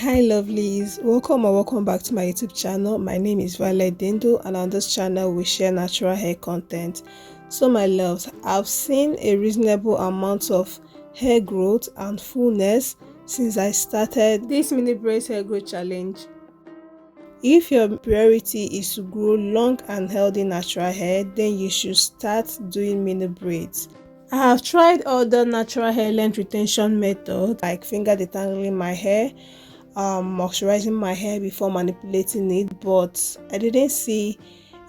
Hi lovelies, welcome or welcome back to my YouTube channel. My name is Dindu, and on this channel we share natural hair content. So my loves, I've seen a reasonable amount of hair growth and fullness since I started this mini braids hair growth challenge. If your priority is to grow long and healthy natural hair, then you should start doing mini braids. I have tried other natural hair length retention methods like finger detangling my hair, moisturizing my hair before manipulating it, but I didn't see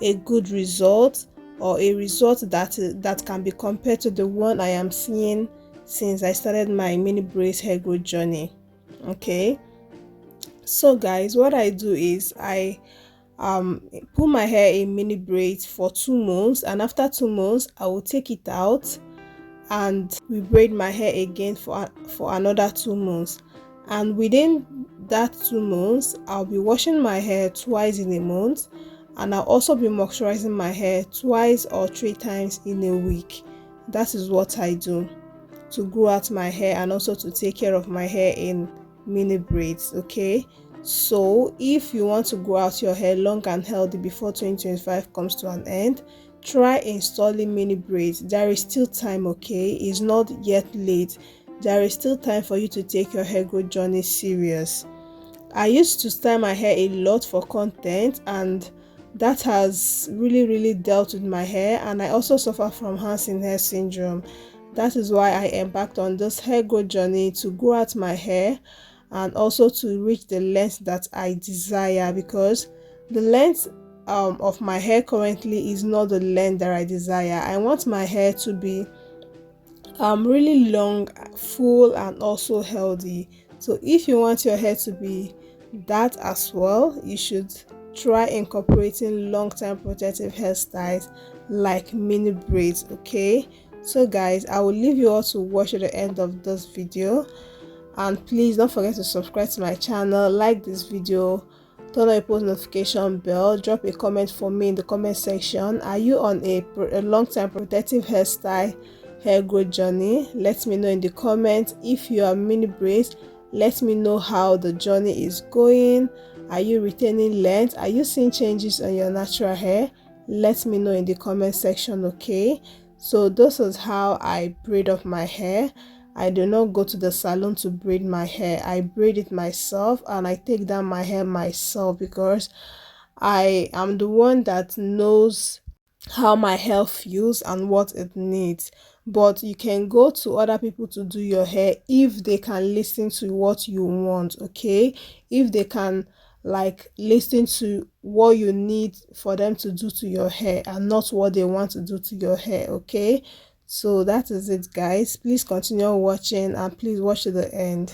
a good result or a result that can be compared to the one I am seeing since I started my mini braids hair growth journey. Okay, so guys, what I do is I put my hair in mini braids for 2 months, and after 2 months I will take it out and rebraid my hair again for another 2 months. And within that 2 months, I'll be washing my hair twice in a month, and I'll also be moisturizing my hair twice or 3 times in a week. That is what I do to grow out my hair and also to take care of my hair in mini braids. Okay, so if you want to grow out your hair long and healthy before 2025 comes to an end, try installing mini braids. There is still time. Okay, it's not yet late. There is still time for you to take your hair growth journey serious. I used to style my hair a lot for content, and that has really dealt with my hair, and I also suffer from Hansen hair syndrome. That is why I embarked on this hair growth journey to grow out my hair and also to reach the length that I desire, because the length of my hair currently is not the length that I desire. I want my hair to be really long, full, and also healthy. So if you want your hair to be that as well, you should try incorporating long-time protective hairstyles like mini braids. Okay, so guys, I will leave you all to watch at the end of this video, and please don't forget to subscribe to my channel, like this video, turn on your post notification bell, drop a comment for me in the comment section. Are you on a long-time protective hairstyle hair growth journey? Let me know in the comments. If you are mini braids, let me know how the journey is going. Are you retaining length? Are you seeing changes on your natural hair? Let me know in the comment section. Okay, so this is how I braid up my hair. I do not go to the salon to braid my hair. I braid it myself, and I take down my hair myself because I am the one that knows how my hair feels and what it needs. But you can go to other people to do your hair if they can listen to what you want. Okay, if they can listen to what you need for them to do to your hair and not what they want to do to your hair. Okay, so that is it guys. Please continue watching and please watch to the end.